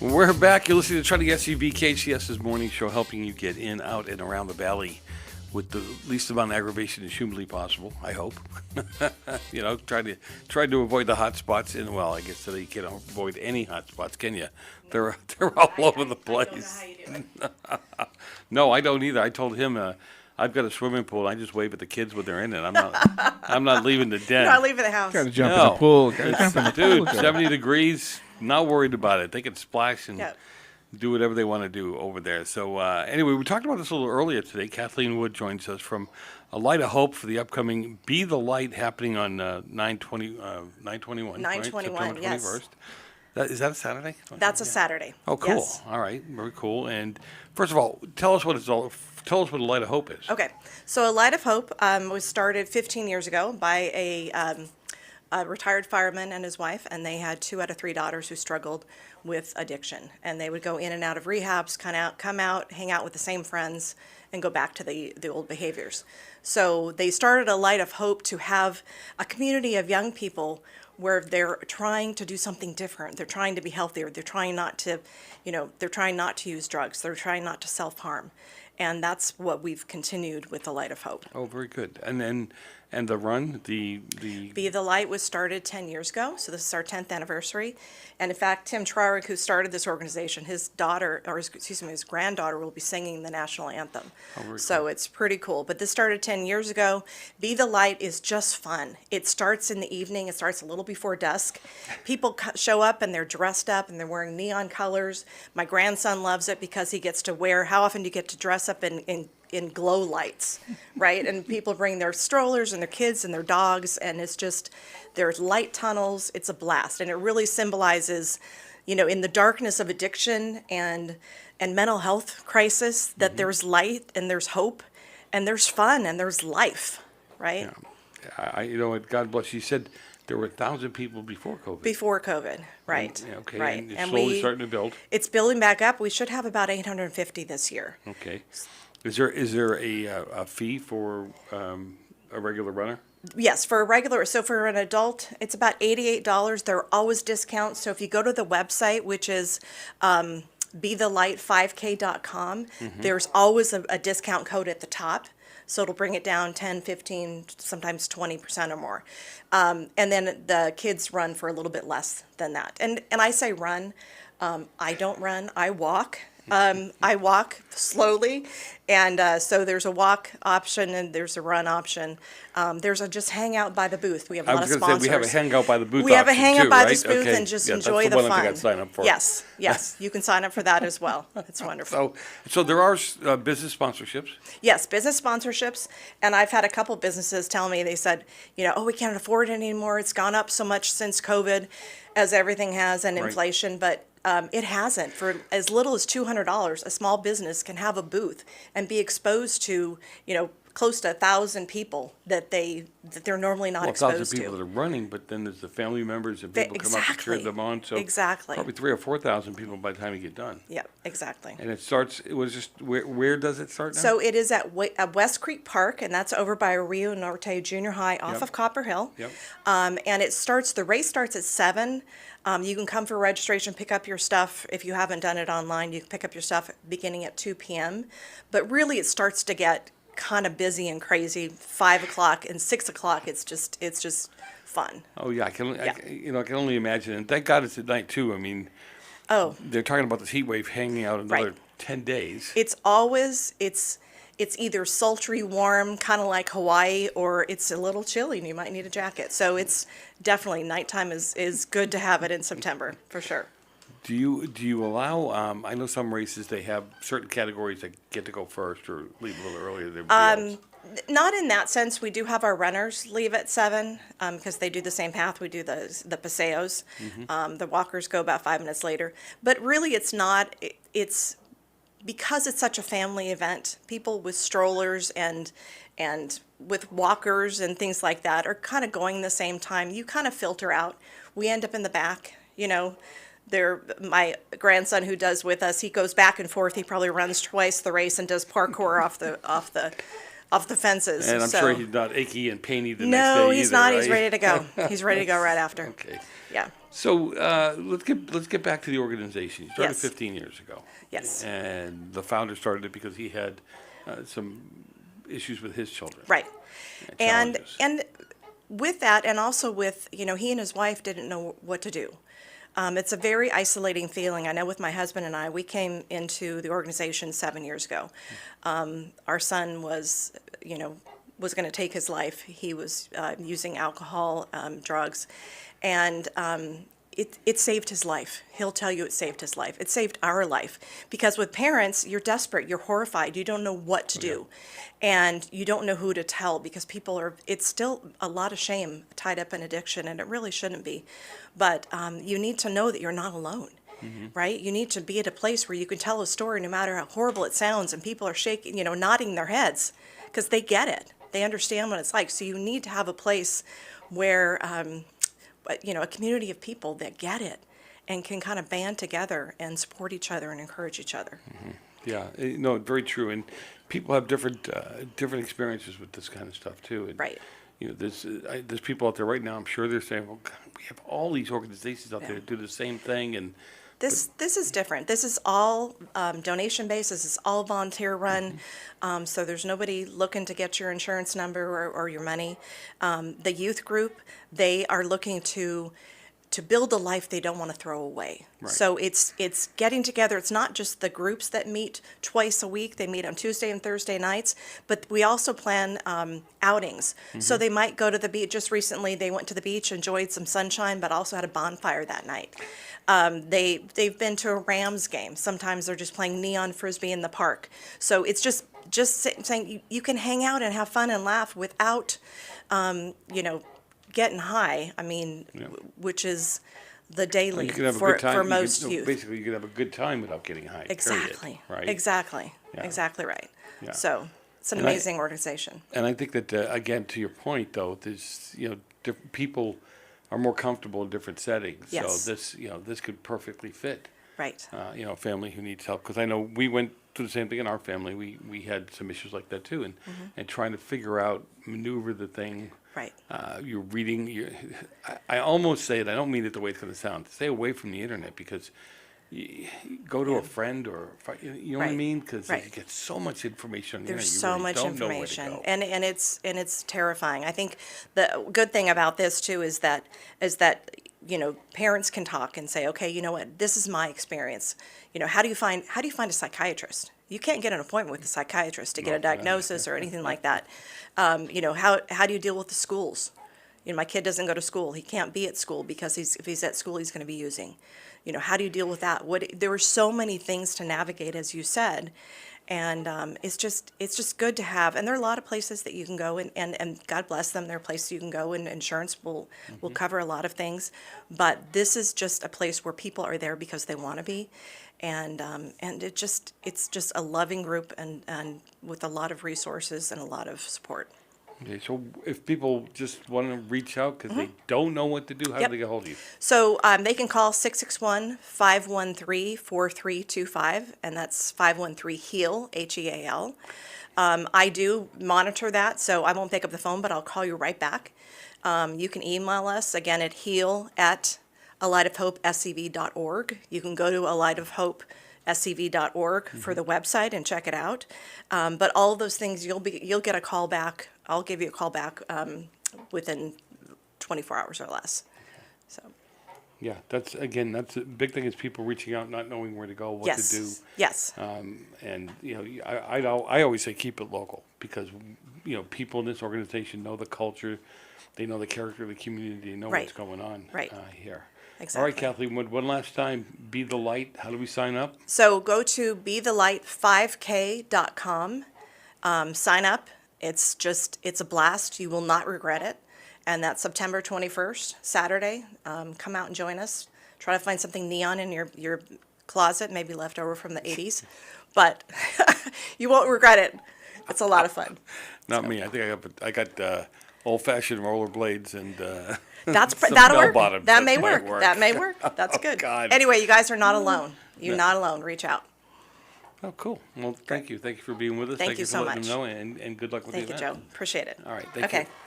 We're back. You're listening to Try to Get SUV, KHTS's morning show, helping you get in, out, and around the valley with the least amount of aggravation as humanly possible, I hope. Try to avoid the hot spots. And, well, I guess today you can't avoid any hot spots, can you? They're all over the place. I don't know how you do it. No, I don't either. I told him I've got a swimming pool. I just wave at the kids when they're in it. I'm not leaving the den. Not leaving the house. Got to jump in the pool. Dude, 70 degrees. Not worried about it. They can splash and do whatever they want to do over there. So anyway, we talked about this a little earlier today. Kathleen Wood joins us from A Light of Hope for the upcoming Be the Light happening on 9/21, 9/21, right? September yes. 21st. Is that a Saturday? That's a Saturday. Oh, cool. Yes. All right. Very cool. And first of all, tell us what A Light of Hope is. Okay. So A Light of Hope was started 15 years ago by a retired fireman and his wife, and they had 2 out of 3 daughters who struggled with addiction. And they would go in and out of rehabs, come out, hang out with the same friends, and go back to the old behaviors. So they started A Light of Hope to have a community of young people where they're trying to do something different. They're trying to be healthier. They're trying not to, they're trying not to use drugs. They're trying not to self-harm. And that's what we've continued with The Light of Hope. Oh, very good. And the run, the Be the Light was started 10 years ago, so this is our 10th anniversary. And in fact, Tim Trarick, who started this organization, his granddaughter will be singing the national anthem. Oh, very So cool. it's pretty cool. But this started 10 years ago. Be the Light is just fun. It starts in the evening. It starts a little before dusk. People show up and they're dressed up and they're wearing neon colors. My grandson loves it because he gets to wear, how often do you get to dress up in glow lights, right? And people bring their strollers and their kids and their dogs, and it's just, there's light tunnels. It's a blast, and it really symbolizes, in the darkness of addiction and mental health crisis, that there's light and there's hope and there's fun and there's life, right? God bless you. You said there were 1,000 people before COVID. Before COVID, right? Okay, right. and it's slowly starting to build. It's building back up. We should have about 850 this year. Okay. Is there a fee for a regular runner? Yes, for an adult, it's about $88. There are always discounts. So if you go to the website, which is BeTheLight5K.com, there's always a discount code at the top. So it'll bring it down 10, 15, sometimes 20% or more. And then the kids run for a little bit less than that. And I say run. I don't run. I walk. I walk slowly, and so there's a walk option and there's a run option. There's a just hang out by the booth. We have a lot of sponsors. I was going to say, we have a hang out by the booth We have a option hang out too, by right? this booth Okay. and just Yeah, enjoy that's the the one fun. I think I'd sign up for. Yes, you can sign up for that as well. It's wonderful. So there are business sponsorships? Yes, business sponsorships, and I've had a couple businesses tell me, they said, we can't afford it anymore. It's gone up so much since COVID, as everything has, and Right. inflation, but it hasn't. For as little as $200, a small business can have a booth and be exposed to, close to 1,000 people that they're normally not Well, exposed 1,000 people that to. are running, but then there's the family members and people come up and cheer Exactly. them on. So Exactly. probably 3,000 or 4,000 people by the time you get done. Yeah, exactly. And where does it start now? So it is at West Creek Park, and that's over by Rio Norte Junior High off Yep. of Copper Hill. Yep. And the race starts at 7. You can come for registration, pick up your stuff. If you haven't done it online, you can pick up your stuff beginning at 2 p.m. But really, it starts to get kind of busy and crazy. 5 o'clock and 6 o'clock, it's just fun. Oh yeah, I can only imagine. And thank God it's at night too. I mean, Oh, they're talking about this heat wave hanging out another Right. 10 days. it's either sultry, warm, kind of like Hawaii, or it's a little chilly and you might need a jacket. So it's definitely, nighttime is good to have it in September, for sure. Do you allow? I know some races they have certain categories that get to go first or leave a little earlier than everybody else. Not in that sense. We do have our runners leave at 7 because they do the same path. We do the paseos. The walkers go about 5 minutes later. But really, it's not. It's because it's such a family event. People with strollers and with walkers and things like that are kind of going the same time. You kind of filter out. We end up in the back. My grandson who does with us, he goes back and forth. He probably runs twice the race and does parkour off the off the fences. And I'm so. sure he's not achy and painy the next day No, either, he's not. right? He's ready to go. He's ready to go right after. Okay. Yeah. So let's get back to the organization. You started Yes. 15 years ago. Yes. And the founder started it because he had some issues with his children. Right. And challenges. and with that, and also with, he and his wife didn't know what to do. It's a very isolating feeling. I know with my husband and I, we came into the organization 7 years ago. Our son was going to take his life. He was using alcohol, drugs, and it saved his life. He'll tell you it saved his life. It saved our life. Because with parents, you're desperate, you're horrified, you don't know what to do. And you don't know who to tell because it's still a lot of shame tied up in addiction, and it really shouldn't be. But you need to know that you're not alone. Right? You need to be at a place where you can tell a story no matter how horrible it sounds, and people are shaking, nodding their heads because they get it. They understand what it's like. So you need to have a place where, a community of people that get it and can kind of band together and support each other and encourage each other. Yeah, no, very true. And people have different experiences with this kind of stuff too. And, Right. There's people out there right now, I'm sure they're saying, well, God, we have all these organizations out there that do the same thing. And This is different. This is all donation based. This is all volunteer run. So there's nobody looking to get your insurance number or your money. The youth group, they are looking to build a life they don't want to throw away. Right. So it's getting together. It's not just the groups that meet twice a week. They meet on Tuesday and Thursday nights, but we also plan outings. So they might go to the beach. Just recently, they went to the beach, enjoyed some sunshine, but also had a bonfire that night. They've been to a Rams game. Sometimes they're just playing neon frisbee in the park. So it's just saying you can hang out and have fun and laugh without, getting high. I mean, which is the daily you can have a for good time. most youth. Basically, you can have a good time without getting high. Exactly. Period, right. Exactly. Yeah. Exactly right. Yeah. So it's an And amazing organization. And I think that again, to your point, though, there's different people are more comfortable in different settings. Yes. So this could perfectly fit. Right. A family who needs help, because I know we went through the same thing in our family. We had some issues like that too, and trying to figure out, maneuver the thing. Right. You're reading. I almost say it. I don't mean it the way it's going to sound. Stay away from the internet, because you go to a friend or you know what I Right. mean, because Right. you get so much information on the There's internet. You so really much don't know where to information, go. and it's terrifying. I think the good thing about this too is that parents can talk and say, okay, you know what, this is my experience. How do you find a psychiatrist? You can't get an appointment with a psychiatrist to get a diagnosis or anything like that. How do you deal with the schools? My kid doesn't go to school. He can't be at school because if he's at school, he's going to be using. How do you deal with that? There were so many things to navigate, as you said, and it's just good to have. And there are a lot of places that you can go, and God bless them. There are places you can go, and insurance will cover a lot of things. But this is just a place where people are there because they want to be, and it's just a loving group and with a lot of resources and a lot of support. Okay, so if people just want to reach out because they don't know what to do, how Yep. do they get hold of you? So they can call 661-513-4325, and that's 513-HEAL, HEAL. I do monitor that, so I won't pick up the phone, but I'll call you right back. You can email us, again, at heal@alightofhopescv.org. You can go to alightofhopescv.org for the website and check it out. But all of those things, you'll get a call back. I'll give you a call back within 24 hours or less. So. Yeah, that's a big thing, is people reaching out, not knowing where to go, what to do. Yes. And I always say keep it local, because people in this organization know the culture, they know the character of the community, they know Right. what's going on here. Exactly. All right, Kathleen, one last time, Be the Light. How do we sign up? So go to bethelight5k.com. Sign up. It's a blast. You will not regret it. And that's September 21st, Saturday. Come out and join us. Try to find something neon in your closet, maybe left over from the 80s. But you won't regret it. It's a lot of fun. Not me. I think I got old-fashioned rollerblades and some that'll work. bell-bottoms. That may might work. That may work. That's good. God. Anyway, you guys are not alone. You're not alone. Reach out. Oh, cool. Well, thank you. Thank you for being with us. Thank you for so letting much. them know, and good luck with Thank the you, event. Joe. Appreciate it. All right. Thank Okay. you.